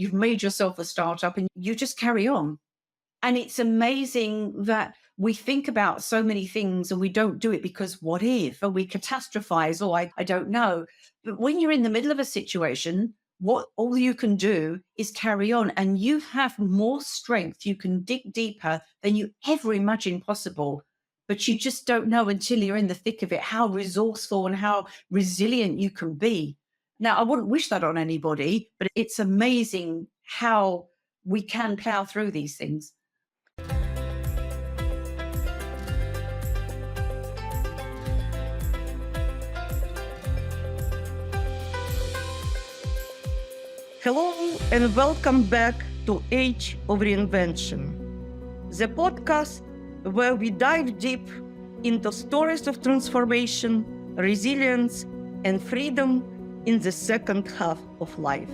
you've made yourself a startup and you just carry on. And it's amazing that we think about so many things and we don't do it because what if, or we catastrophize, or I don't know. But when you're in the middle of a situation, what all you can do is carry on, and you have more strength. You can dig deeper than you ever imagined possible. But you just don't know until you're in the thick of it how resourceful and how resilient you can be. Now, I wouldn't wish that on anybody, but it's amazing how we can plow through these things. Hello and welcome back to Age of Reinvention, the podcast where we dive deep into stories of transformation, resilience, and freedom in the second half of life.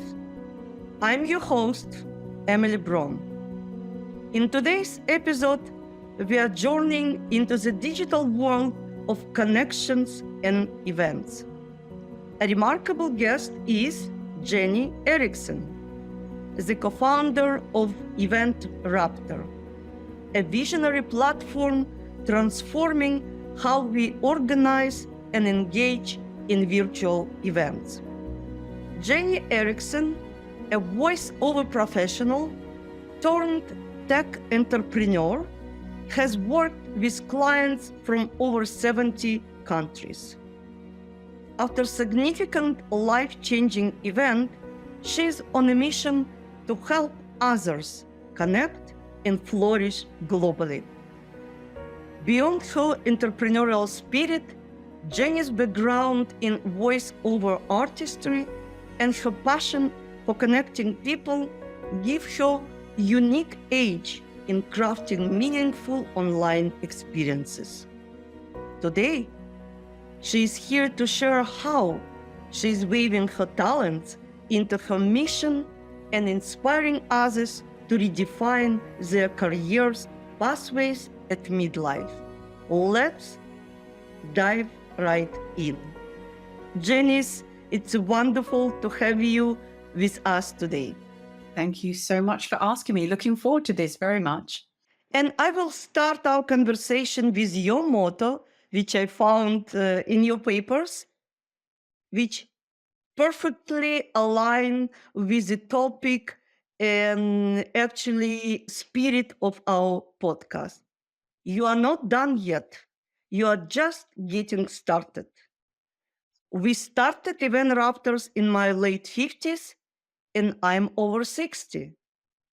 I'm your host, Emily Bron. In today's episode, we are journeying into the digital world of connections and events. A remarkable guest is Jennie Eriksen, the co-founder of EventRaptor, a visionary platform transforming how we organize and engage in virtual events. Jennie Eriksen, a voiceover professional turned tech entrepreneur, has worked with clients from over 70 countries. After significant life-changing event, she's on a mission to help others connect and flourish globally. Beyond her entrepreneurial spirit, Jennie's background in voice-over artistry and her passion for connecting people give her unique edge in crafting meaningful online experiences. Today, she is here to share how she is weaving her talents into her mission and inspiring others to redefine their careers' pathways at midlife. Let's dive right in. Jennie, it's wonderful to have you with us today. Thank you so much for asking me. Looking forward to this very much. And I will start our conversation with your motto, which I found in your papers, which perfectly align with the topic and actually spirit of our podcast. You are not done yet. You are just getting started. We started EventRaptors in my late 50s, and I'm over 60.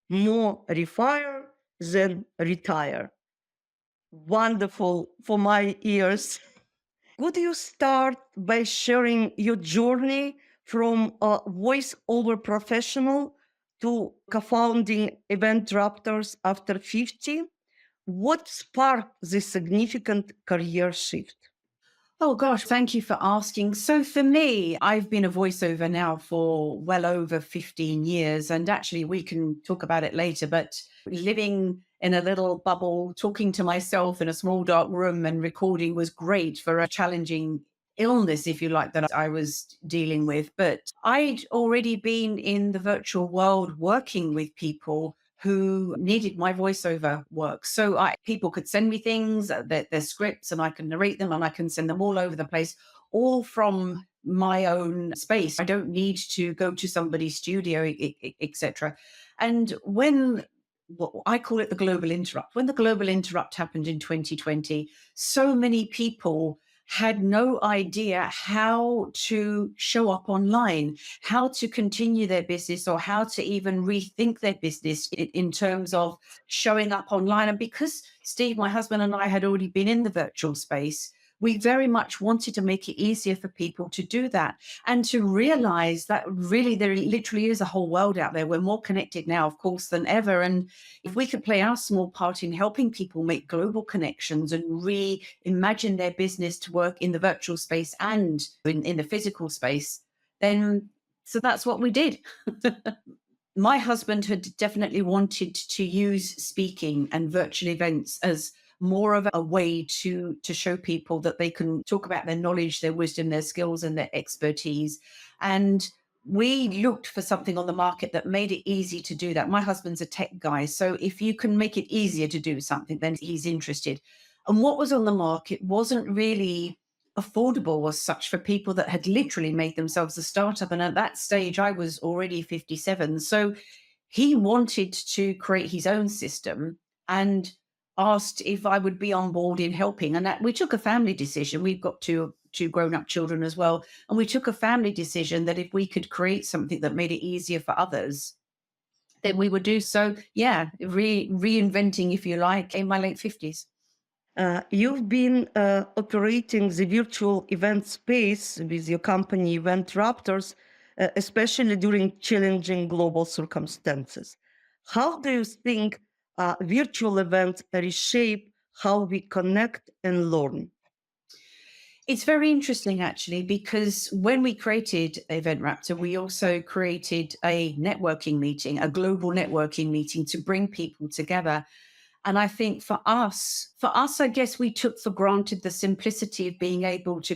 More Refire than retire. Wonderful for my ears. Could you start by sharing your journey from a voiceover professional to co-founding EventRaptors after 50? What sparked this significant career shift? Oh gosh, thank you for asking. So for me, I've been a voiceover now for well over 15 years. And actually, we can talk about it later, but living in a little bubble, talking to myself in a small dark room and recording was great for a challenging illness, if you like, that I was dealing with. But I'd already been in the virtual world working with people who needed my voiceover work. So people could send me things, their scripts, and I can narrate them and I can send them all over the place, all from my own space. I don't need to go to somebody's studio, etc. And when I call it the global interrupt, when the global interrupt happened in 2020, so many people had no idea how to show up online, how to continue their business, or how to even rethink their business in terms of showing up online. And because Steve, my husband, and I had already been in the virtual space, we very much wanted to make it easier for people to do that and to realize that really there literally is a whole world out there. We're more connected now, of course, than ever. And if we could play our small part in helping people make global connections and reimagine their business to work in the virtual space and in the physical space, then so that's what we did. My husband had definitely wanted to use speaking and virtual events as more of a way to show people that they can talk about their knowledge, their wisdom, their skills, and their expertise. And we looked for something on the market that made it easy to do that. My husband's a tech guy, so if you can make it easier to do something, then he's interested. And what was on the market wasn't really affordable as such for people that had literally made themselves a startup. And at that stage, I was already 57. So he wanted to create his own system and asked if I would be on board in helping. And that, we took a family decision. We've got two grown-up children as well. And we took a family decision that if we could create something that made it easier for others, then we would do so. Yeah, reinventing, if you like, in my late 50s. You've been operating the virtual event space with your company, EventRaptors, especially during challenging global circumstances. How do you think virtual events reshape how we connect and learn? It's very interesting, actually, because when we created EventRaptor, we also created a networking meeting, a global networking meeting to bring people together. And I think for us, I guess we took for granted the simplicity of being able to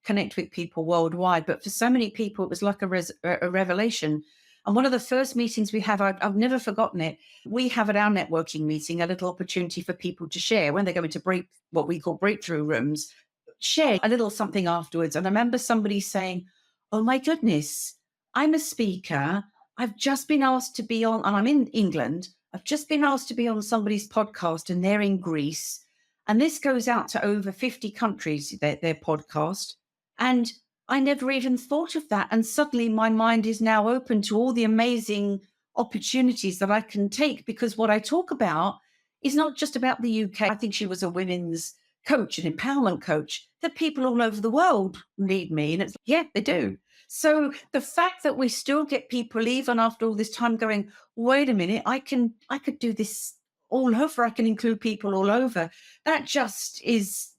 connect with people worldwide. But for so many people, it was like a revelation. And one of the first meetings we have, I've never forgotten it. We have at our networking meeting a little opportunity for people to share when they go into what we call breakthrough rooms, share a little something afterwards. And I remember somebody saying, "Oh my goodness, I'm a speaker. I've just been asked to be on, and I'm in England. I've just been asked to be on somebody's podcast and they're in Greece. And this goes out to over 50 countries, their podcast. And I never even thought of that. And suddenly my mind is now open to all the amazing opportunities that I can take, because what I talk about is not just about the UK. I think she was a women's coach, an empowerment coach, that people all over the world need me. And it's, yeah, they do. So the fact that we still get people, even after all this time, going, wait a minute, I could do this all over. I can include people all over. That just is,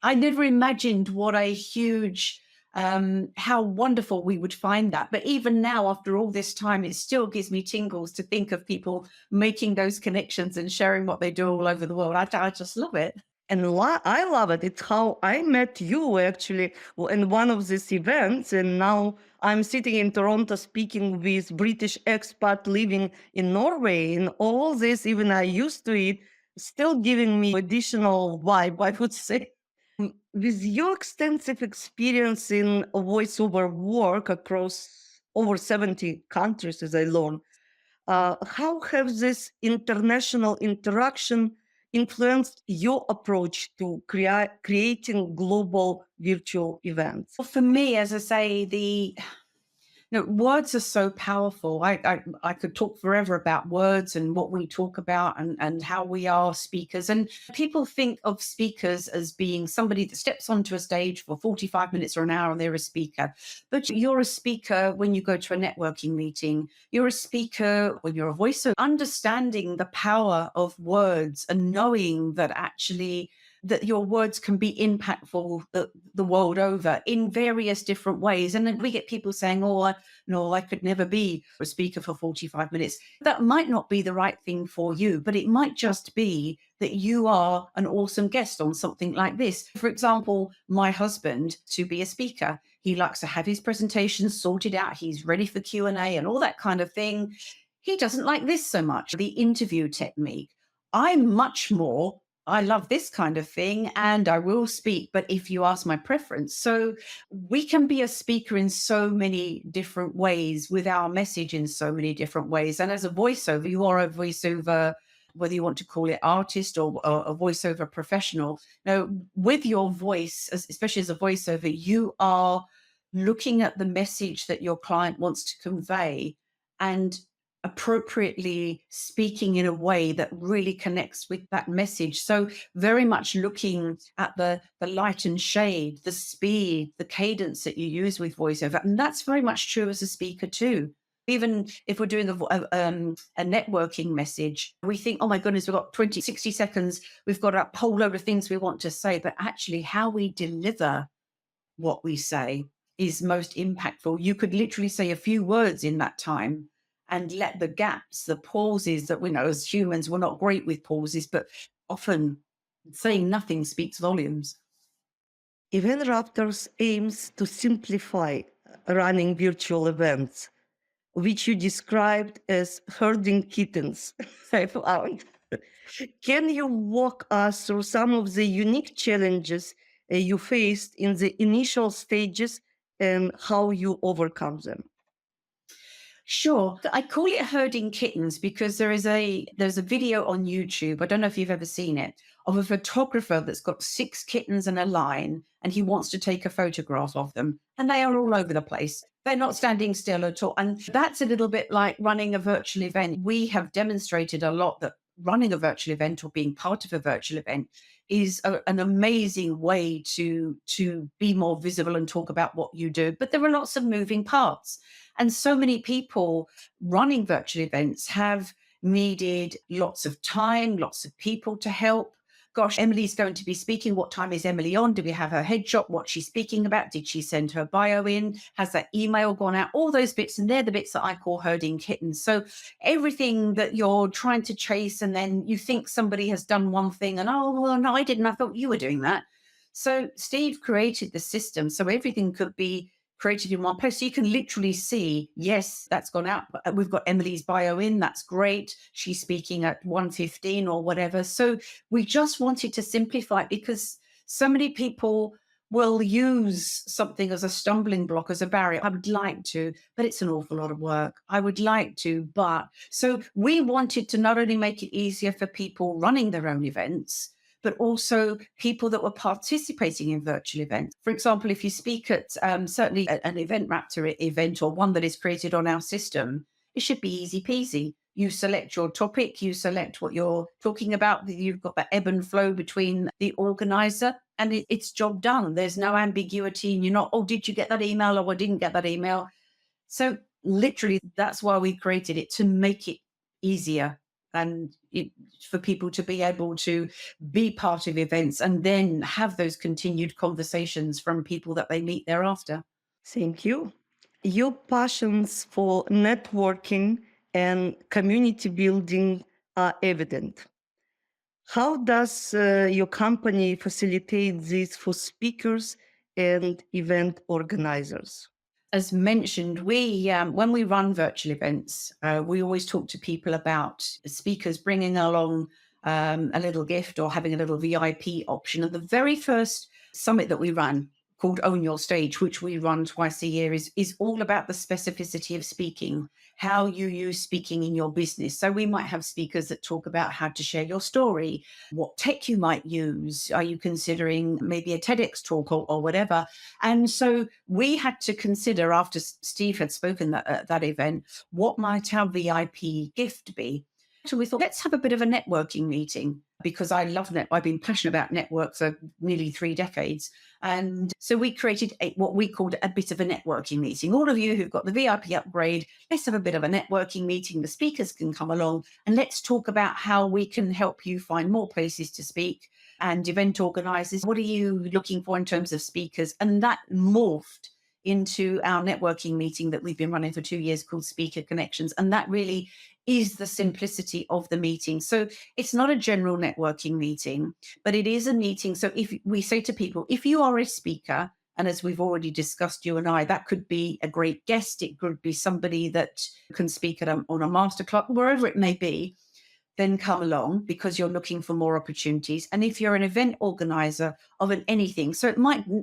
I never imagined what a huge, how wonderful we would find that. But even now, after all this time, it still gives me tingles to think of people making those connections and sharing what they do all over the world. I just love it. And I love it. It's how I met you actually in one of these events. And now I'm sitting in Toronto speaking with British expat living in Norway. And all this, even I used to it, still giving me additional vibe, I would say. With your extensive experience in voiceover work across over 70 countries, as I learned, how have this international interaction influenced your approach to creating global virtual events? Well, for me, as I say, words are so powerful. I could talk forever about words and what we talk about and how we are speakers. And people think of speakers as being somebody that steps onto a stage for 45 minutes or an hour and they're a speaker. But you're a speaker when you go to a networking meeting. You're a speaker when you're a voiceover. Understanding the power of words and knowing that actually that your words can be impactful the world over in various different ways. And then we get people saying, oh, no, I could never be a speaker for 45 minutes. That might not be the right thing for you, but it might just be that you are an awesome guest on something like this. For example, my husband, to be a speaker, he likes to have his presentations sorted out. He's ready for Q&A and all that kind of thing. He doesn't like this so much, the interview technique. I'm much more, I love this kind of thing and I will speak, but if you ask my preference. So we can be a speaker in so many different ways with our message in so many different ways. And as a voiceover, you are a voiceover, whether you want to call it artist or a voiceover professional. Now, with your voice, especially as a voiceover, you are looking at the message that your client wants to convey and appropriately speaking in a way that really connects with that message. So very much looking at the light and shade, the speed, the cadence that you use with voiceover. And that's very much true as a speaker too. Even if we're doing a networking message, we think, oh my goodness, we've got 20, 60 seconds. We've got a whole load of things we want to say, but actually how we deliver what we say is most impactful. You could literally say a few words in that time and let the gaps, the pauses that we know as humans, we're not great with pauses, but often saying nothing speaks volumes. EventRaptors aims to simplify running virtual events, which you described as herding kittens, I found. Can you walk us through some of the unique challenges you faced in the initial stages and how you overcome them? Sure. I call it herding kittens because there's a video on YouTube. I don't know if you've ever seen it, of a photographer that's got 6 kittens in a line and he wants to take a photograph of them. And they are all over the place. They're not standing still at all. And that's a little bit like running a virtual event. We have demonstrated a lot that running a virtual event or being part of a virtual event is an amazing way to be more visible and talk about what you do. But there are lots of moving parts. And so many people running virtual events have needed lots of time, lots of people to help. Gosh, Emily's going to be speaking. What time is Emily on? Do we have her headshot? What's she speaking about? Did she send her bio in? Has that email gone out? All those bits. And they're the bits that I call herding kittens. So everything that you're trying to chase, and then you think somebody has done one thing and, oh, well, no, I didn't. I thought you were doing that. So Steve created the system so everything could be created in one place. So you can literally see, yes, that's gone out. We've got Emily's bio in. That's great. She's speaking at 1:15 or whatever. So we just wanted to simplify it because so many people will use something as a stumbling block, as a barrier. I would like to, but it's an awful lot of work. I would like to, but so we wanted to not only make it easier for people running their own events, but also people that were participating in virtual events. For example, if you speak at certainly an EventRaptor event or one that is created on our system, it should be easy peasy. You select your topic, you select what you're talking about. You've got the ebb and flow between the organizer and it's job done. There's no ambiguity. And you're not, oh, did you get that email? Or I didn't get that email. So literally, that's why we created it, to make it easier and for people to be able to be part of events and then have those continued conversations from people that they meet thereafter. Thank you. Your passions for networking and community building are evident. How does your company facilitate this for speakers and event organizers? As mentioned, we when we run virtual events, we always talk to people about speakers bringing along a little gift or having a little VIP option. And the very first summit that we run, called Own Your Stage, which we run twice a year, is all about the specificity of speaking, how you use speaking in your business. So we might have speakers that talk about how to share your story, what tech you might use. Are you considering maybe a TEDx talk or whatever? And so we had to consider, after Steve had spoken at that event, what might our VIP gift be? So we thought, let's have a bit of a networking meeting, because I love I've been passionate about network for nearly 3 decades. And so we created what we called a bit of a networking meeting. All of you who've got the VIP upgrade, let's have a bit of a networking meeting. The speakers can come along and let's talk about how we can help you find more places to speak. And event organizers, what are you looking for in terms of speakers? And that morphed into our networking meeting that we've been running for 2 years, called Speaker Connections. And that really is the simplicity of the meeting. So it's not a general networking meeting, but it is a meeting. So if we say to people, if you are a speaker, and as we've already discussed, you and I, that could be a great guest. It could be somebody that can speak on a masterclass, wherever it may be, then come along, because you're looking for more opportunities. And if you're an event organizer of anything, so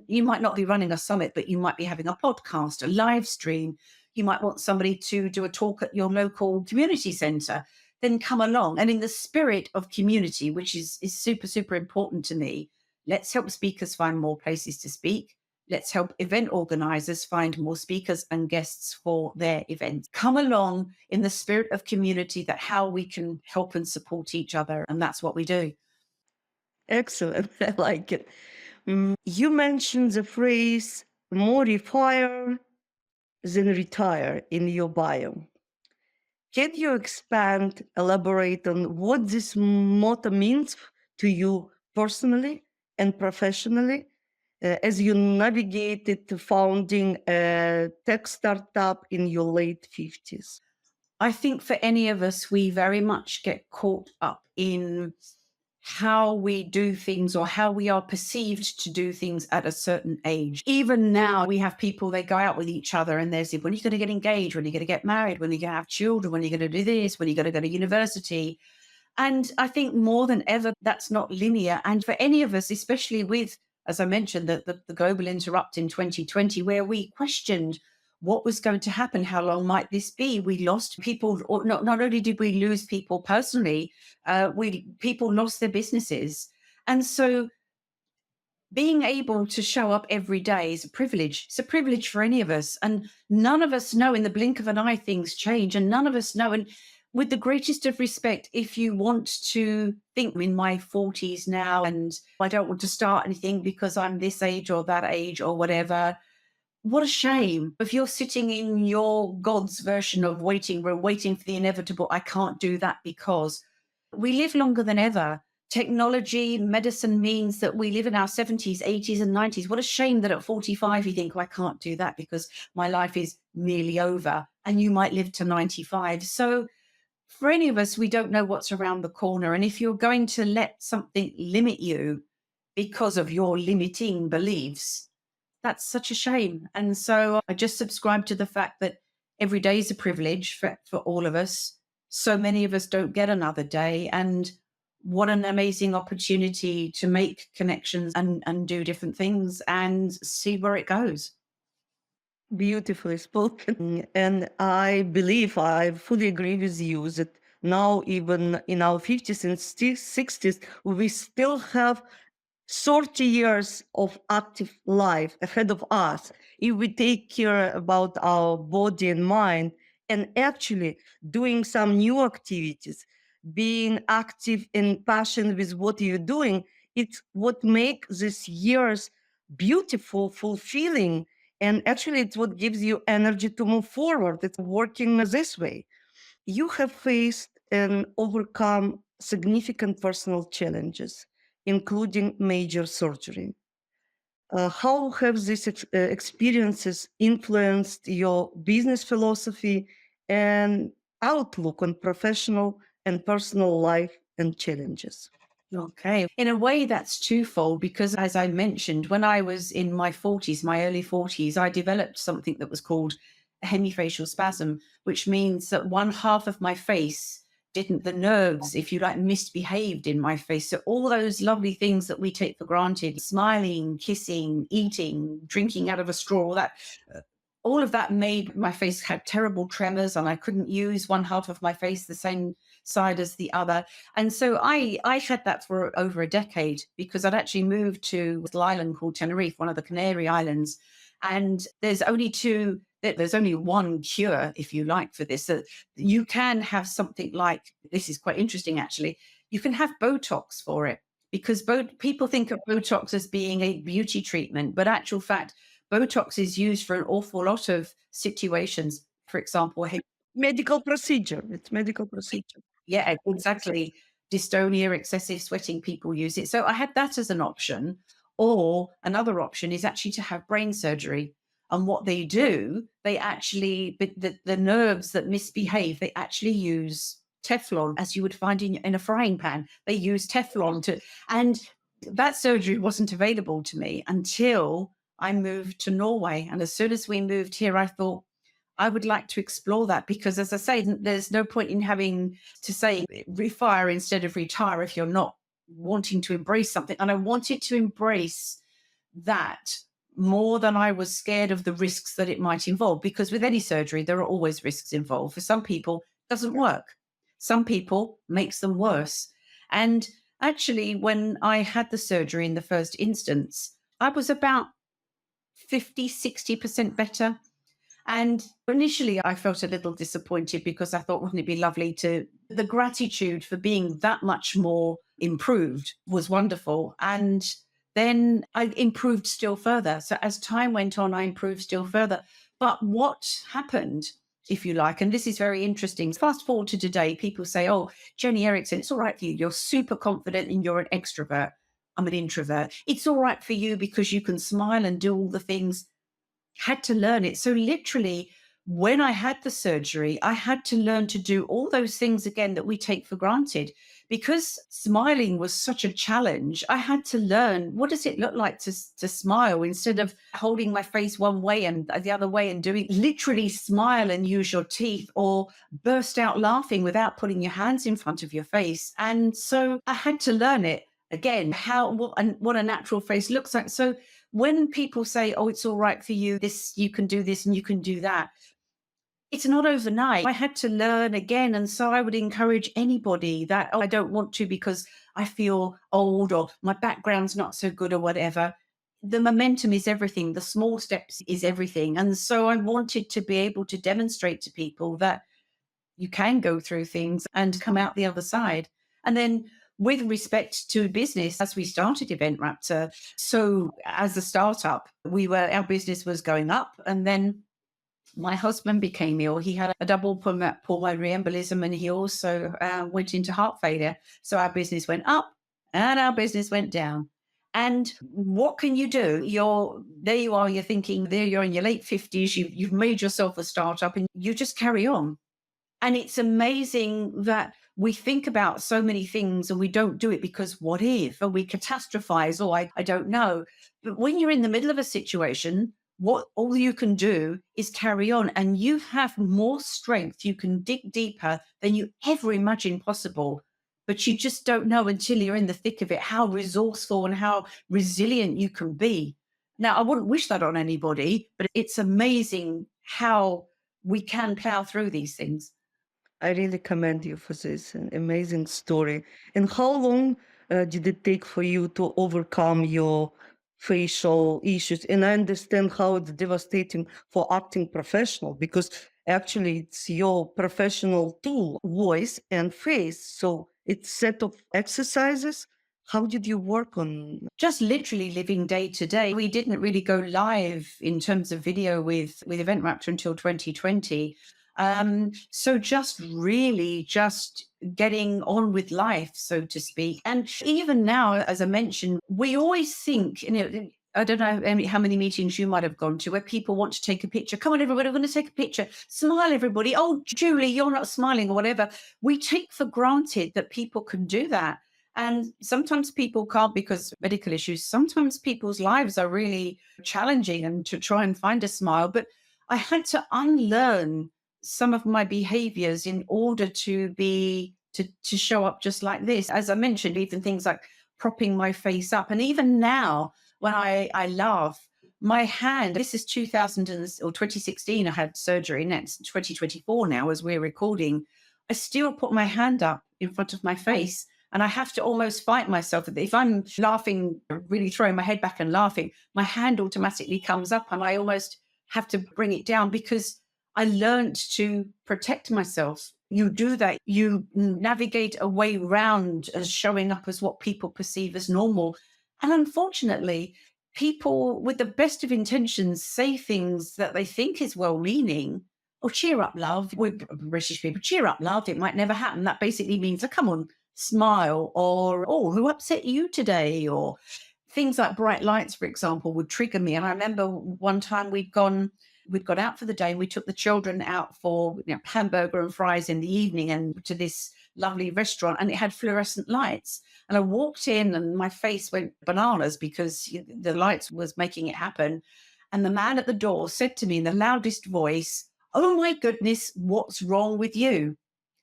you might not be running a summit, but you might be having a podcast, a live stream. You might want somebody to do a talk at your local community center, then come along. And in the spirit of community, which is super, super important to me, let's help speakers find more places to speak. Let's help event organizers find more speakers and guests for their events. Come along in the spirit of community, that how we can help and support each other. And that's what we do. Excellent. I like it. You mentioned the phrase more refire than retire in your bio. Can you expand, elaborate on what this motto means to you personally and professionally as you navigated to founding a tech startup in your late 50s? I think for any of us, we very much get caught up in how we do things or how we are perceived to do things at a certain age. Even now, we have people, they go out with each other and there's, when are you going to get engaged? When are you going to get married? When are you going to have children? When are you going to do this? When are you going to go to university? And I think more than ever, that's not linear. And for any of us, especially with, as I mentioned, the global interrupt in 2020, where we questioned what was going to happen, how long might this be? We lost people, or not only did we lose people personally, people lost their businesses. And so being able to show up every day is a privilege. It's a privilege for any of us. And none of us know, in the blink of an eye, things change. And none of us know. And with the greatest of respect, if you want to think, I'm in my 40s now, and I don't want to start anything because I'm this age or that age or whatever, what a shame. If you're sitting in your God's version of waiting room, waiting for the inevitable, I can't do that because we live longer than ever. Technology, medicine means that we live in our 70s, 80s, and 90s. What a shame that at 45 you think, oh, I can't do that because my life is nearly over. And you might live to 95. So for any of us, we don't know what's around the corner. And if you're going to let something limit you because of your limiting beliefs, that's such a shame. And so I just subscribe to the fact that every day is a privilege for all of us. So many of us don't get another day. And what an amazing opportunity to make connections and do different things and see where it goes. Beautifully spoken. And I believe I fully agree with you that now, even in our 50s and 60s, we still have 30 years of active life ahead of us if we take care about our body and mind, and actually doing some new activities, being active and passionate with what you're doing. It's what makes these years beautiful, fulfilling, and actually it's what gives you energy to move forward. It's working this way. You have faced and overcome significant personal challenges, including major surgery. How have these experiences influenced your business philosophy and outlook on professional and personal life and challenges? Okay. In a way, that's twofold because, as I mentioned, when I was in my 40s, my early 40s, I developed something that was called a hemifacial spasm, which means that one half of my face didn't, the nerves, if you like, misbehaved in my face. So all those lovely things that we take for granted, smiling, kissing, eating, drinking out of a straw, all of that made my face have terrible tremors, and I couldn't use one half of my face the same side as the other. And so I had that for over a decade because I'd actually moved to a little island called Tenerife, one of the Canary Islands. And there's only one cure, if you like, for this. So you can have something like, this is quite interesting, actually. You can have Botox for it because people think of Botox as being a beauty treatment, but actual fact, Botox is used for an awful lot of situations. For example, Medical procedure. It's medical procedure. yeah, exactly. Dystonia, excessive sweating, people use it. So I had that as an option. Or another option is actually to have brain surgery. And what they do, they actually, the nerves that misbehave, they actually use Teflon, as you would find in a frying pan. They use Teflon and that surgery wasn't available to me until I moved to Norway. And as soon as we moved here, I thought, I would like to explore that because, as I say, there's no point in having to say refire instead of retire if you're not wanting to embrace something. And I wanted to embrace that more than I was scared of the risks that it might involve, because with any surgery, there are always risks involved. For some people, it doesn't work. Some people makes them worse. And actually, when I had the surgery in the first instance, I was about 50, 60% better. And initially, I felt a little disappointed because I thought, wouldn't it be lovely the gratitude for being that much more improved was wonderful. And then I improved still further. So as time went on, I improved still further. But what happened, if you like, and this is very interesting. Fast forward to today, people say, oh, Jennie Eriksen, it's all right for you. You're super confident and you're an extrovert. I'm an introvert. It's all right for you because you can smile and do all the things. Had to learn it. So literally, when I had the surgery, I had to learn to do all those things again that we take for granted. Because smiling was such a challenge, I had to learn, what does it look like to smile, instead of holding my face one way and the other way and doing literally smile and use your teeth, or burst out laughing without putting your hands in front of your face. And so I had to learn it again, what a natural face looks like. So when people say, oh, it's all right for you, this, you can do this and you can do that, it's not overnight. I had to learn again. And so I would encourage anybody that, oh, I don't want to because I feel old or my background's not so good or whatever. The momentum is everything. The small steps is everything. And so I wanted to be able to demonstrate to people that you can go through things and come out the other side. And then with respect to business, as we started EventRaptor, so as a startup, our business was going up, and then my husband became ill. He had a double pulmonary embolism, and he also went into heart failure. So our business went up and our business went down. And what can you do? There you are, you're thinking, there you're in your late 50s, you've made yourself a startup, and you just carry on. And it's amazing that we think about so many things and we don't do it because what if, or we catastrophize, or I don't know. But when you're in the middle of a situation, what all you can do is carry on, and you have more strength. You can dig deeper than you ever imagined possible. But you just don't know until you're in the thick of it how resourceful and how resilient you can be. Now, I wouldn't wish that on anybody, but it's amazing how we can plow through these things. I really commend you for this amazing story. And how long did it take for you to overcome your facial issues? And I understand how it's devastating for acting professional, because actually it's your professional tool, voice and face. So it's set of exercises. How did you work on? Just literally living day to day. We didn't really go live in terms of video with EventRaptor until 2020. So just really just getting on with life, so to speak. And even now, as I mentioned, we always think, I don't know how many meetings you might have gone to where people want to take a picture. Come on, everybody, we're going to take a picture. Smile, everybody. Oh, Julie, you're not smiling or whatever. We take for granted that people can do that. And sometimes people can't because of medical issues. Sometimes people's lives are really challenging, and to try and find a smile. But I had to unlearn some of my behaviors in order to show up just like this. As I mentioned, even things like propping my face up. And even now, when I laugh, my hand, this is 2016, I had surgery, and it's 2024 now as we're recording. I still put my hand up in front of my face. And I have to almost fight myself. If I'm laughing, really throwing my head back and laughing, my hand automatically comes up, and I almost have to bring it down because I learned to protect myself. You do that. You navigate a way around as showing up as what people perceive as normal. And unfortunately, people with the best of intentions say things that they think is well-meaning. Oh, cheer up, love. We're British people. Cheer up, love. It might never happen. That basically means, oh, come on, smile. Or, oh, who upset you today? Or things like bright lights, for example, would trigger me. And I remember one time we'd gone out for the day, and we took the children out for hamburger and fries in the evening, and to this lovely restaurant, and it had fluorescent lights. And I walked in and my face went bananas because the lights was making it happen. And the man at the door said to me in the loudest voice, "Oh my goodness, what's wrong with you?"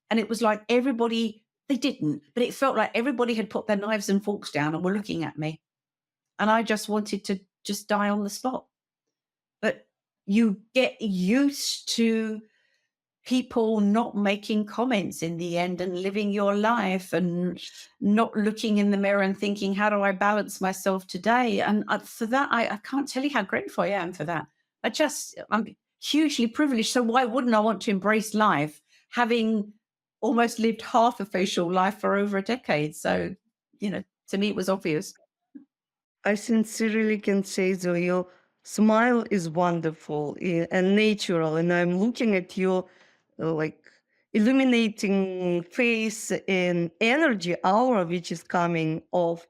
And it was like everybody, they didn't, but it felt like everybody had put their knives and forks down and were looking at me. And I just wanted to just die on the spot. But you get used to people not making comments in the end, and living your life and not looking in the mirror and thinking, how do I balance myself today? And for that, I can't tell you how grateful I am for that. I'm hugely privileged. So why wouldn't I want to embrace life, having almost lived half a facial life for over a decade? So, to me, it was obvious. I sincerely can say that your smile is wonderful and natural, and I'm looking at your like illuminating face and energy aura which is coming off.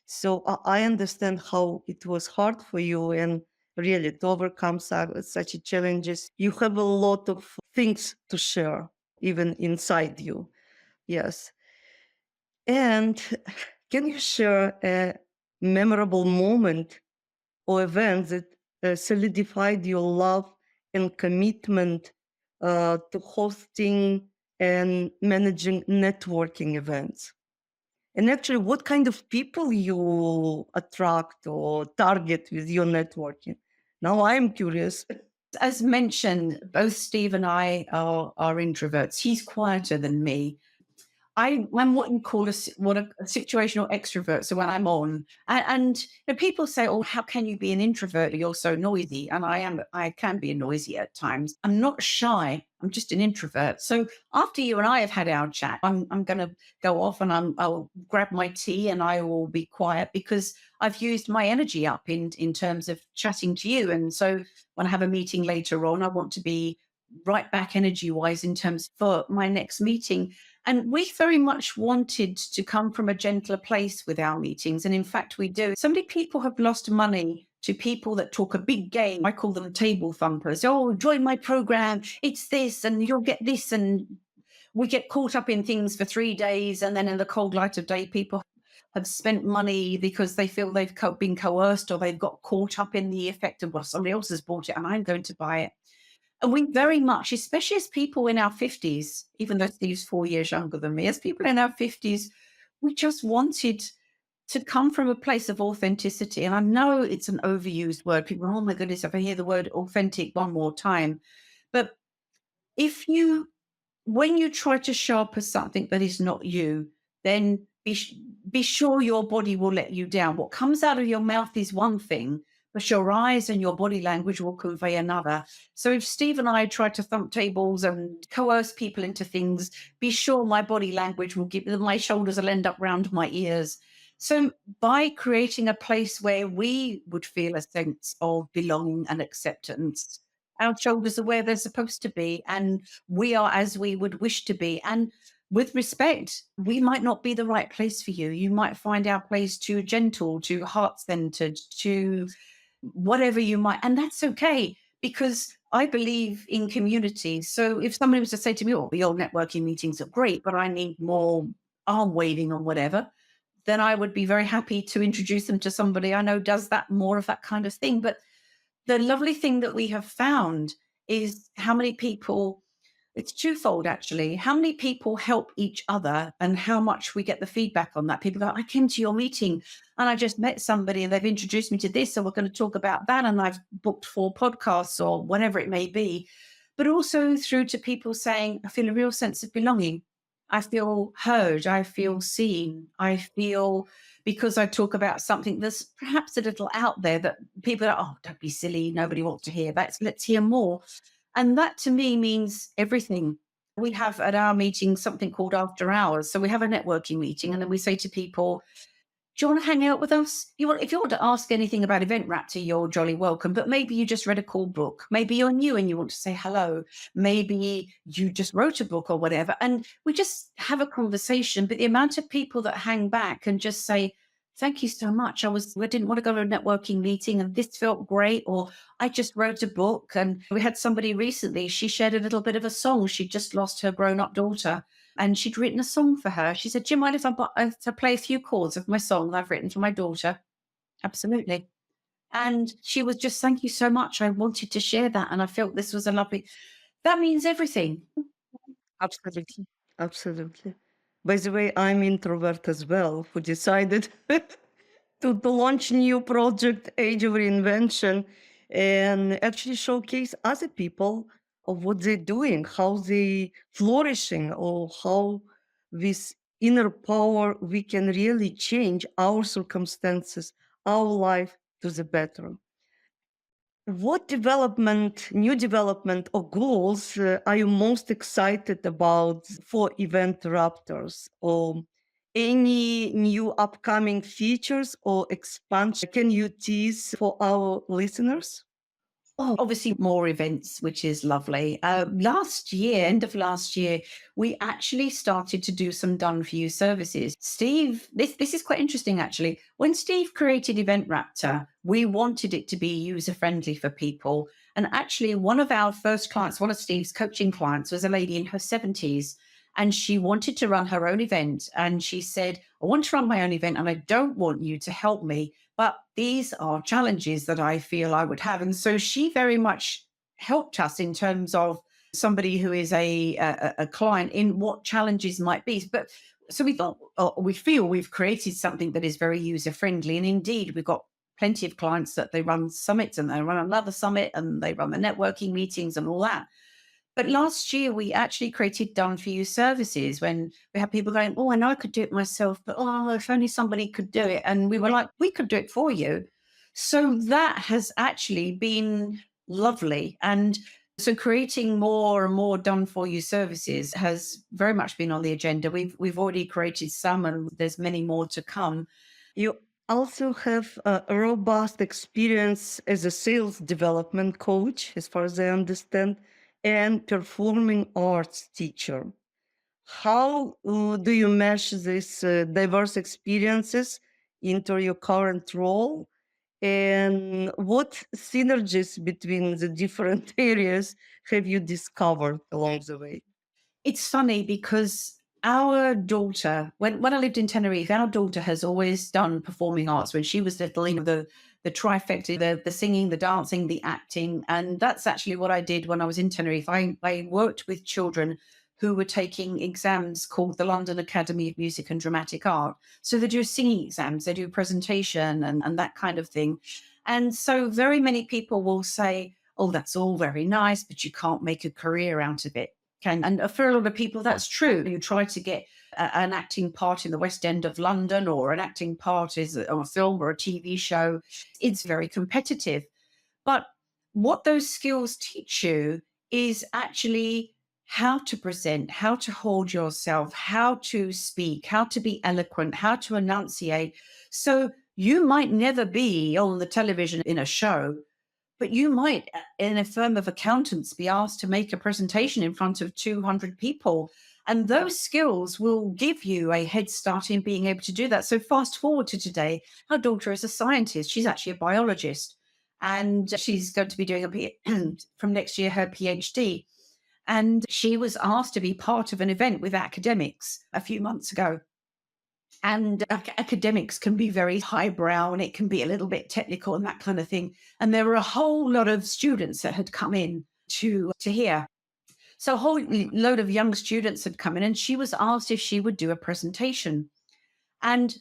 So I understand how it was hard for you, and really to overcome such challenges. You have a lot of things to share, even inside you. Yes. And can you share a memorable moment or event that solidified your love and commitment to hosting and managing networking events? And actually, what kind of people you attract or target with your networking? Now I'm curious. As mentioned, both Steve and I are introverts. He's quieter than me. I'm what you call a situational extrovert. So when I'm on, people say, "Oh, how can you be an introvert? You're so noisy." And I can be noisy at times. I'm not shy. I'm just an introvert. So after you and I have had our chat, I'm going to go off and I'll grab my tea and I will be quiet because I've used my energy up in terms of chatting to you. And so when I have a meeting later on, I want to be right back energy wise in terms for my next meeting. And we very much wanted to come from a gentler place with our meetings. And in fact, we do. So many people have lost money to people that talk a big game. I call them table thumpers. Oh, join my program. It's this, and you'll get this. And we get caught up in things for 3 days. And then in the cold light of day, people have spent money because they feel they've been coerced or they've got caught up in the effect of, well, somebody else has bought it and I'm going to buy it. And we very much, especially as people in our 50s, even though Steve's 4 years younger than me, as people in our 50s, we just wanted to come from a place of authenticity. And I know it's an overused word. People, oh my goodness, if I hear the word authentic one more time. But when you try to show up as something that is not you, then be sure your body will let you down. What comes out of your mouth is one thing, but your eyes and your body language will convey another. So if Steve and I try to thump tables and coerce people into things, be sure my body language will my shoulders will end up round my ears. So by creating a place where we would feel a sense of belonging and acceptance, our shoulders are where they're supposed to be, and we are as we would wish to be. And with respect, we might not be the right place for you. You might find our place too gentle, too heart-centered, too whatever you might, and that's okay because I believe in community. So if somebody was to say to me, "Oh, your networking meetings are great, but I need more arm waving or whatever," then I would be very happy to introduce them to somebody I know does that more of that kind of thing. But the lovely thing that we have found is how many people, it's twofold actually, how many people help each other and how much we get the feedback on that. People go, I came to your meeting and I just met somebody and they've introduced me to this, so we're going to talk about that. And I've booked 4 podcasts or whatever it may be. But also through to people saying, I feel a real sense of belonging. I feel heard. I feel seen. I feel, because I talk about something that's perhaps a little out there that people are, oh, don't be silly. Nobody wants to hear that. Let's hear more. And that to me means everything. We have at our meeting something called after hours. So we have a networking meeting and then we say to people, do you want to hang out with us? If you want to ask anything about EventRaptor, you're jolly welcome. But maybe you just read a cool book. Maybe you're new and you want to say hello. Maybe you just wrote a book or whatever. And we just have a conversation. But the amount of people that hang back and just say, thank you so much. I didn't want to go to a networking meeting and this felt great. Or I just wrote a book. And we had somebody recently, she shared a little bit of a song. She just lost her grown-up daughter. And she'd written a song for her. She said, do you mind if I play a few chords of my song that I've written for my daughter? Absolutely. And she was just, thank you so much. I wanted to share that. And I felt this was that means everything. Absolutely. Absolutely. By the way, I'm introvert as well, who decided to launch new project, Age of Reinvention, and actually showcase other people of what they're doing, how they flourishing, or how with inner power we can really change our circumstances, our life to the better. What new development or goals are you most excited about for EventRaptors, or any new upcoming features or expansion can you tease for our listeners? Oh, obviously more events, which is lovely. Last year, end of last year, we actually started to do some done for you services. Steve, this is quite interesting actually. When Steve created EventRaptor, we wanted it to be user friendly for people. And actually, one of our first clients, one of Steve's coaching clients, was a lady in her 70s. And she wanted to run her own event. And she said, I want to run my own event and I don't want you to help me. But these are challenges that I feel I would have. And so she very much helped us in terms of somebody who is a client in what challenges might be. But so we thought, we feel we've created something that is very user friendly. And indeed, we've got plenty of clients that they run summits and they run another summit and they run the networking meetings and all that. But last year, we actually created done for you services when we had people going, oh, I know I could do it myself, but oh, if only somebody could do it. And we were like, we could do it for you. So that has actually been lovely. And so creating more and more done for you services has very much been on the agenda. We've already created some and there's many more to come. You also have a robust experience as a sales development coach, as far as I understand, and performing arts teacher. How do you mesh these diverse experiences into your current role? And what synergies between the different areas have you discovered along the way? It's funny because our daughter, when I lived in Tenerife, our daughter has always done performing arts. When she was little, the trifecta, the singing, the dancing, the acting. And that's actually what I did when I was in Tenerife. I worked with children who were taking exams called the London Academy of Music and Dramatic Art. So they do singing exams, they do presentation and that kind of thing. And so very many people will say, oh, that's all very nice, but you can't make a career out of it. And for a lot of people, that's true. You try to get an acting part in the West End of London or an acting part is on a film or a TV show. It's very competitive. But what those skills teach you is actually how to present, how to hold yourself, how to speak, how to be eloquent, how to enunciate. So you might never be on the television in a show, but you might, in a firm of accountants, be asked to make a presentation in front of 200 people. And those skills will give you a head start in being able to do that. So fast forward to today, our daughter is a scientist. She's actually a biologist. And she's going to be doing from next year, her PhD. And she was asked to be part of an event with academics a few months ago. And academics can be very highbrow and it can be a little bit technical and that kind of thing. And there were a whole lot of students that had come in to hear. So a whole load of young students had come in and she was asked if she would do a presentation. And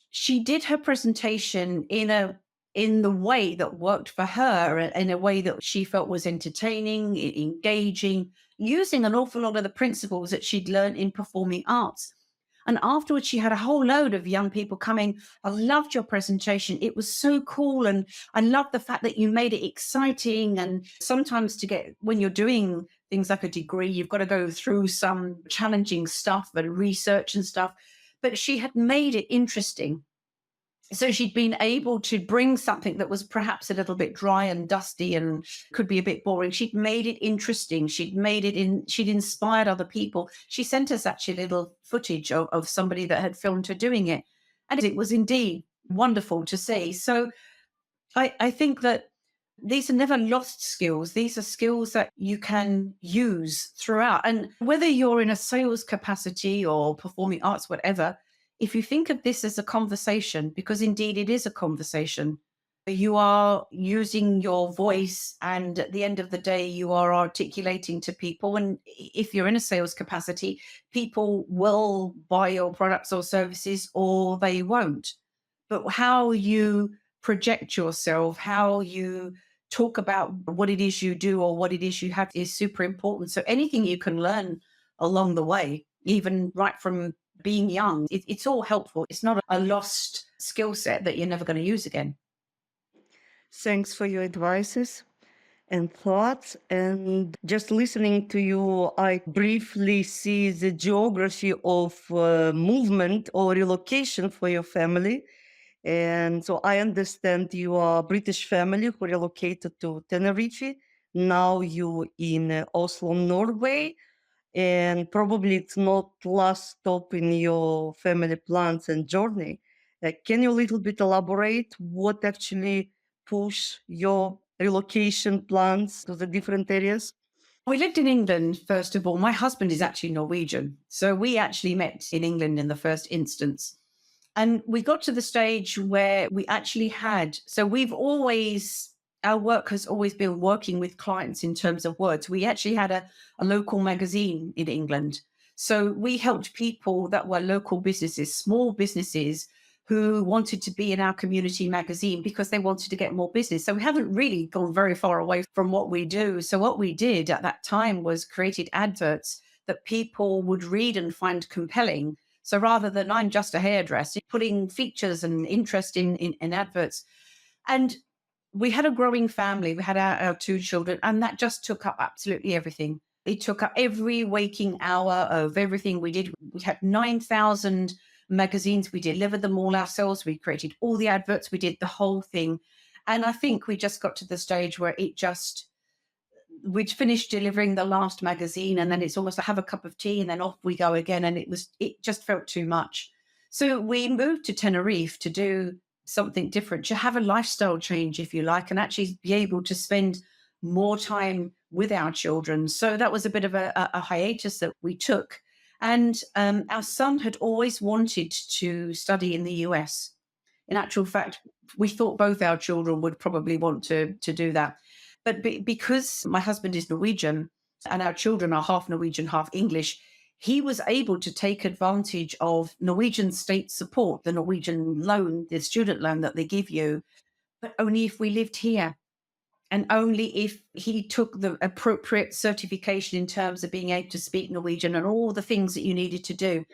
she did her presentation in the way that worked for her, in a way that she felt was entertaining, engaging, using an awful lot of the principles that she'd learned in performing arts. And afterwards, she had a whole load of young people coming. I loved your presentation. It was so cool. And I love the fact that you made it exciting. And sometimes when you're doing things like a degree, you've got to go through some challenging stuff and research and stuff. But she had made it interesting. So she'd been able to bring something that was perhaps a little bit dry and dusty and could be a bit boring. She'd made it interesting. She'd inspired other people. She sent us actually a little footage of somebody that had filmed her doing it. And it was indeed wonderful to see. So I think that these are never lost skills. These are skills that you can use throughout. And whether you're in a sales capacity or performing arts, whatever, if you think of this as a conversation, because indeed it is a conversation, you are using your voice and at the end of the day, you are articulating to people. And if you're in a sales capacity, people will buy your products or services or they won't. But how you project yourself, how you talk about what it is you do or what it is you have is super important. So anything you can learn along the way, even right from being young, it's all helpful. It's not a lost skill set that you're never going to use again. Thanks for your advices and thoughts. And just listening to you, I briefly see the geography of movement or relocation for your family. And so I understand you are a British family who relocated to Tenerife. Now you in Oslo, Norway, and probably it's not last stop in your family plans and journey. Can you a little bit elaborate what actually push your relocation plans to the different areas? We lived in England, first of all. My husband is actually Norwegian. So we actually met in England in the first instance. And we got to the stage where we actually had, so we've always, our work has always been working with clients in terms of words. We actually had a local magazine in England. So we helped people that were local businesses, small businesses who wanted to be in our community magazine because they wanted to get more business. So we haven't really gone very far away from what we do. So what we did at that time was created adverts that people would read and find compelling. So rather than I'm just a hairdresser, putting features and interest in adverts. And we had a growing family. We had our two children, and that just took up absolutely everything. It took up every waking hour of everything we did. We had 9,000 magazines. We delivered them all ourselves. We created all the adverts. We did the whole thing. And I think we just got to the stage where we'd finished delivering the last magazine, and then it's almost like have a cup of tea and then off we go again. And it just felt too much. So we moved to Tenerife to do something different, to have a lifestyle change, if you like, and actually be able to spend more time with our children. So that was a bit of a hiatus that we took. And our son had always wanted to study in the US. In actual fact, we thought both our children would probably want to do that. But because my husband is Norwegian and our children are half Norwegian, half English, he was able to take advantage of Norwegian state support, the Norwegian loan, the student loan that they give you, but only if we lived here and only if he took the appropriate certification in terms of being able to speak Norwegian and all the things that you needed to do.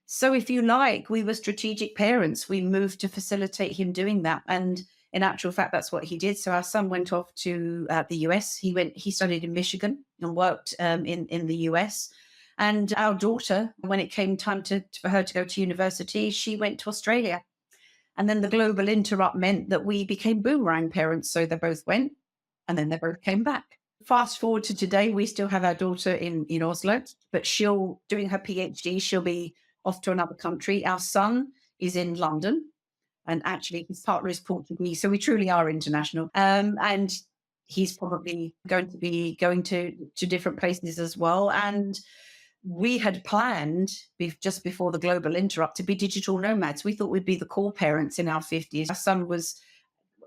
So, if you like, we were strategic parents. We moved to facilitate him doing that. And in actual fact, that's what he did. So, our son went off to the US. He studied in Michigan and worked in the US. And our daughter, when it came time for her to go to university, she went to Australia. And then the global interrupt meant that we became boomerang parents. So, they both went and then they both came back. Fast forward to today, we still have our daughter in Oslo, but she'll doing her PhD. She'll be off to another country. Our son is in London, and actually his partner is Portuguese, so we truly are international. And he's probably going to be going to different places as well. And we had planned just before the global interrupt to be digital nomads. We thought we'd be the cool parents in our 50s. Our son was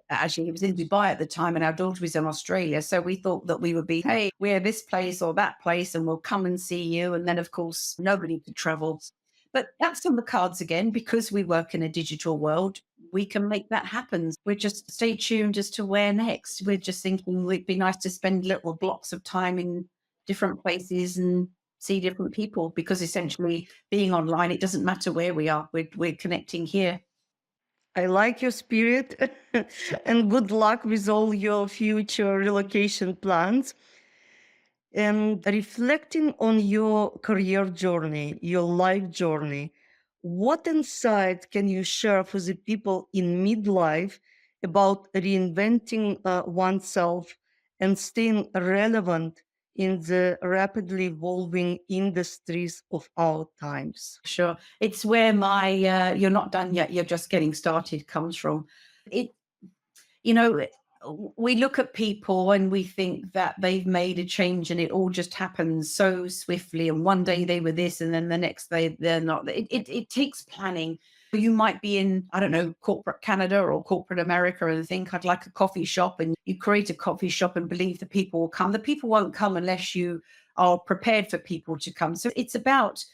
actually, he was in Dubai at the time and our daughter was in Australia. So we thought that we would be, hey, we're this place or that place and we'll come and see you. And then, of course, nobody could travel. But that's on the cards again, because we work in a digital world. We can make that happen. We're just stay tuned as to where next. We're just thinking it'd be nice to spend little blocks of time in different places and see different people, because essentially being online, it doesn't matter where we are. We're connecting here. I like your spirit and good luck with all your future relocation plans. And reflecting on your career journey, your life journey, what insight can you share for the people in midlife about reinventing oneself and staying relevant in the rapidly evolving industries of our times? Sure. It's where my you're not done yet, you're just getting started comes from. It, you know, we look at people and we think that they've made a change and it all just happens so swiftly. And one day they were this and then the next day they're not. It takes planning. You might be in, I don't know, corporate Canada or corporate America and think I'd like a coffee shop, and you create a coffee shop and believe the people will come. The people won't come unless you are prepared for people to come. So it's about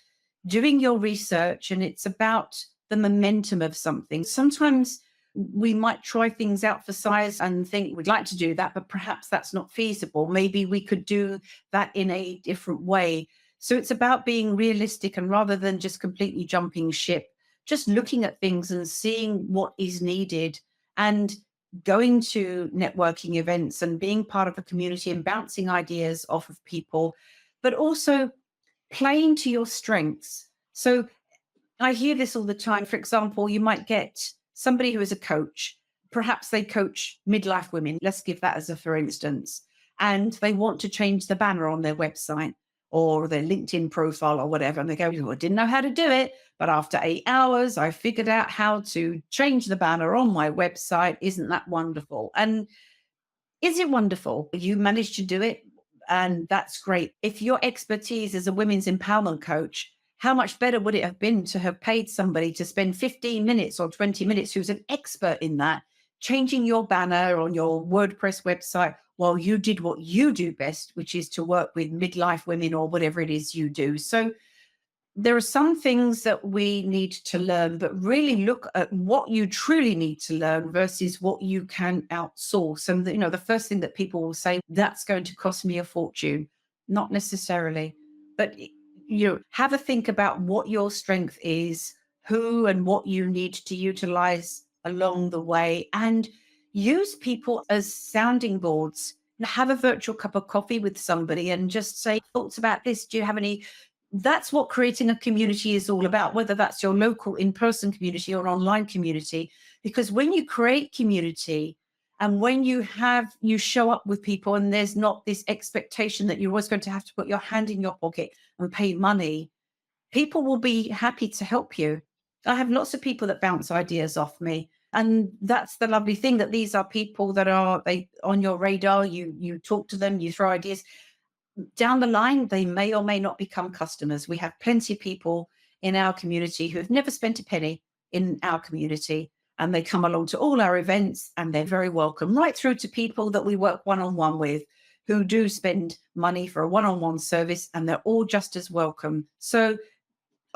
doing your research and it's about the momentum of something. Sometimes we might try things out for size and think we'd like to do that, but perhaps that's not feasible. Maybe we could do that in a different way. So it's about being realistic, and rather than just completely jumping ship, just looking at things and seeing what is needed and going to networking events and being part of a community and bouncing ideas off of people, but also playing to your strengths. So I hear this all the time. For example, you might get somebody who is a coach, perhaps they coach midlife women. Let's give that as a for instance. And they want to change the banner on their website or their LinkedIn profile or whatever. And they go, well, I didn't know how to do it. But after 8 hours, I figured out how to change the banner on my website. Isn't that wonderful? And is it wonderful? You managed to do it. And that's great. If your expertise as a women's empowerment coach, how much better would it have been to have paid somebody to spend 15 minutes or 20 minutes who's an expert in that, changing your banner on your WordPress website while you did what you do best, which is to work with midlife women or whatever it is you do. So there are some things that we need to learn, but really look at what you truly need to learn versus what you can outsource. And, the first thing that people will say, that's going to cost me a fortune. Not necessarily, but have a think about what your strength is, who and what you need to utilize along the way, and use people as sounding boards. Have a virtual cup of coffee with somebody and just say, thoughts about this? Do you have any? That's what creating a community is all about, whether that's your local in-person community or online community. Because when you create community and when you show up with people and there's not this expectation that you're always going to have to put your hand in your pocket and pay money, people will be happy to help you. I have lots of people that bounce ideas off me. And that's the lovely thing, that these are people that are on your radar. You talk to them, you throw ideas. Down the line, they may or may not become customers. We have plenty of people in our community who have never spent a penny in our community, and they come along to all our events and they're very welcome, right through to people that we work one-on-one with who do spend money for a one-on-one service, and they're all just as welcome. So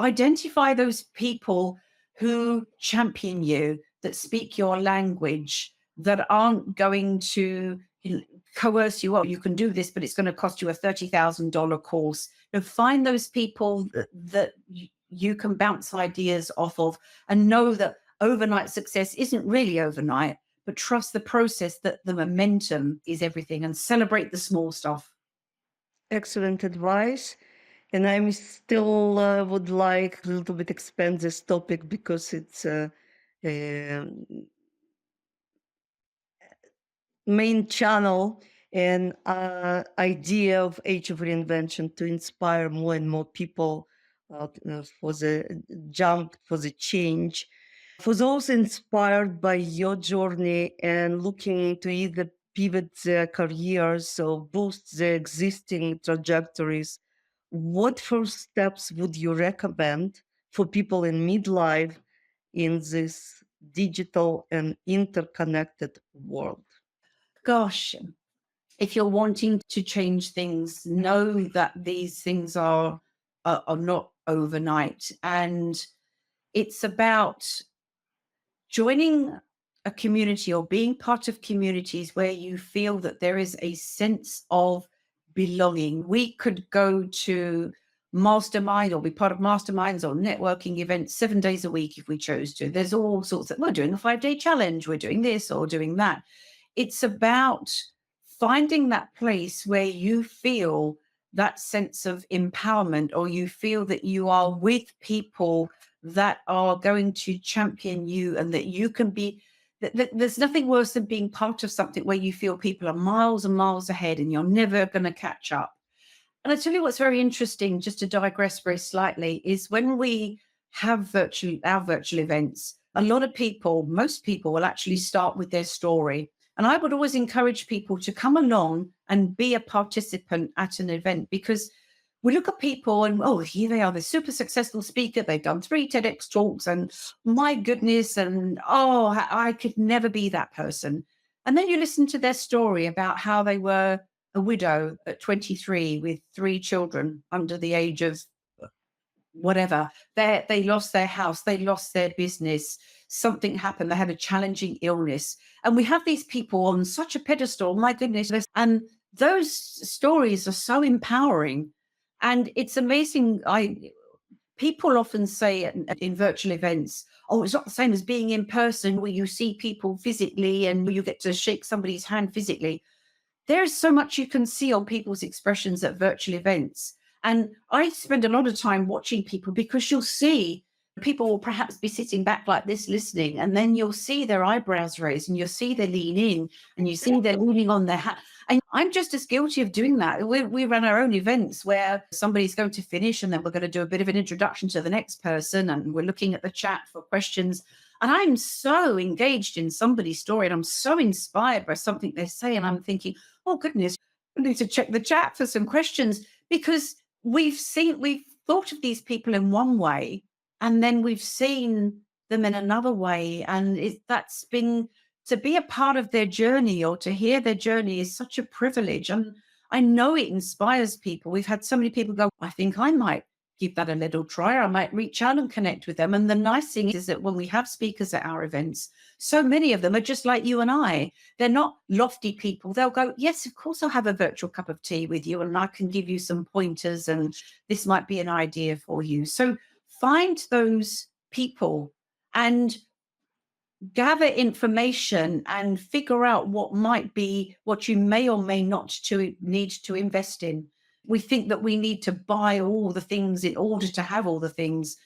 identify those people who champion you, that speak your language, that aren't going to coerce you. Oh, you can do this, but it's going to cost you a $30,000 course. Find those people that you can bounce ideas off of, and know that overnight success isn't really overnight, but trust the process, that the momentum is everything, and celebrate the small stuff. Excellent advice. And I still would like a little bit expand this topic, because it's main channel and idea of Age of Reinvention to inspire more and more people for the jump, for the change. For those inspired by your journey and looking to either pivot their careers or boost their existing trajectories, what first steps would you recommend for people in midlife in this digital and interconnected world? Gosh, if you're wanting to change things, know that these things are not overnight. And it's about joining a community or being part of communities where you feel that there is a sense of belonging. We could go to mastermind or be part of masterminds or networking events 7 days a week if we chose to. There's all sorts of, we're doing a 5-day challenge, we're doing this or doing that. It's about finding that place where you feel that sense of empowerment, or you feel that you are with people that are going to champion you, and that you can be, there's nothing worse than being part of something where you feel people are miles and miles ahead and you're never going to catch up. And I tell you what's very interesting, just to digress very slightly, is when we have our virtual events, a lot of people, most people will actually start with their story. And I would always encourage people to come along and be a participant at an event, because we look at people and, oh, here they are, the super successful speaker. They've done 3 TEDx talks and my goodness. And, oh, I could never be that person. And then you listen to their story about how they were a widow at 23 with 3 children under the age of whatever. They lost their house, they lost their business, something happened, they had a challenging illness. And we have these people on such a pedestal, my goodness. And those stories are so empowering. And it's amazing. People often say in virtual events, oh, it's not the same as being in person, where you see people physically and you get to shake somebody's hand physically. There is so much you can see on people's expressions at virtual events. And I spend a lot of time watching people, because you'll see People will perhaps be sitting back like this listening, and then you'll see their eyebrows raised and you'll see they lean in and you see they're leaning on their hat. And I'm just as guilty of doing that. We run our own events where somebody's going to finish and then we're going to do a bit of an introduction to the next person and we're looking at the chat for questions. And I'm so engaged in somebody's story and I'm so inspired by something they say. And I'm thinking, oh, goodness, I need to check the chat for some questions, because we've thought of these people in one way and then we've seen them in another way. And that's been, to be a part of their journey or to hear their journey is such a privilege. And I know it inspires people. We've had so many people go, I think I might give that a little try. I might reach out and connect with them. And the nice thing is that when we have speakers at our events, so many of them are just like you and I. They're not lofty people. They'll go, yes, of course, I'll have a virtual cup of tea with you and I can give you some pointers and this might be an idea for you. So find those people and gather information and figure out what might be what you may or may not need to invest in. We think that we need to buy all the things in order to have all the things.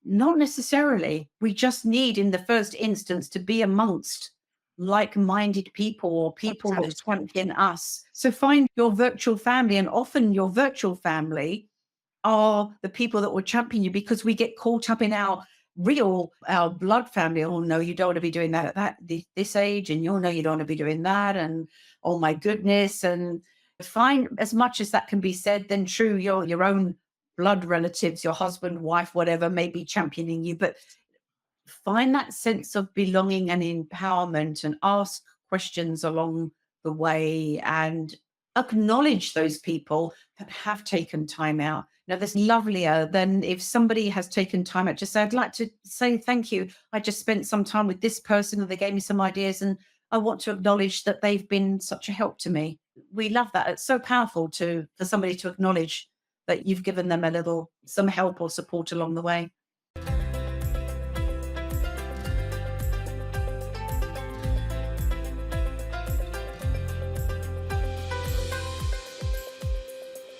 Not necessarily. We just need, in the first instance, to be amongst like-minded people or people that champion us. So find your virtual family, and often your virtual family are the people that will champion you, because we get caught up in our blood family. Oh no, you don't want to be doing that at this age, and you'll know you don't want to be doing that, and oh my goodness. And find, as much as that can be said, then true, your own blood relatives, your husband, wife, whatever, may be championing you, but find that sense of belonging and empowerment and ask questions along the way and acknowledge those people that have taken time out. Now, there's lovelier than if somebody has taken time out. Just say, I'd like to say thank you. I just spent some time with this person and they gave me some ideas and I want to acknowledge that they've been such a help to me. We love that. It's so powerful for somebody to acknowledge that you've given them some help or support along the way.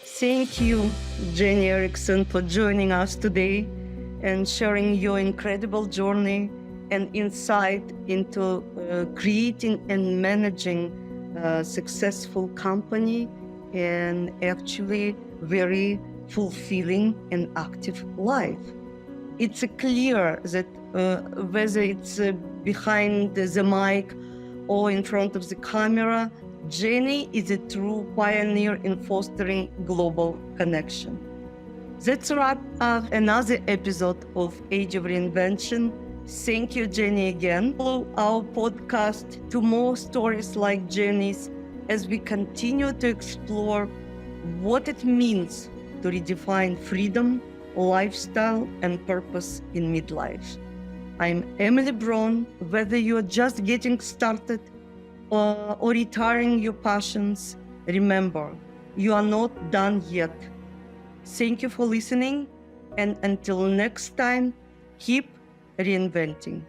Thank you, Jennie Eriksen, for joining us today and sharing your incredible journey and insight into creating and managing a successful company and actually very fulfilling and active life. It's clear that whether it's behind the mic or in front of the camera, Jennie is a true pioneer in fostering global connection. That's a wrap up another episode of Age of Reinvention. Thank you, Jennie, again. Follow our podcast to more stories like Jennie's as we continue to explore what it means to redefine freedom, lifestyle, and purpose in midlife. I'm Emily Bron. Whether you're just getting started or retiring your passions, remember, you are not done yet. Thank you for listening, and until next time, keep reinventing.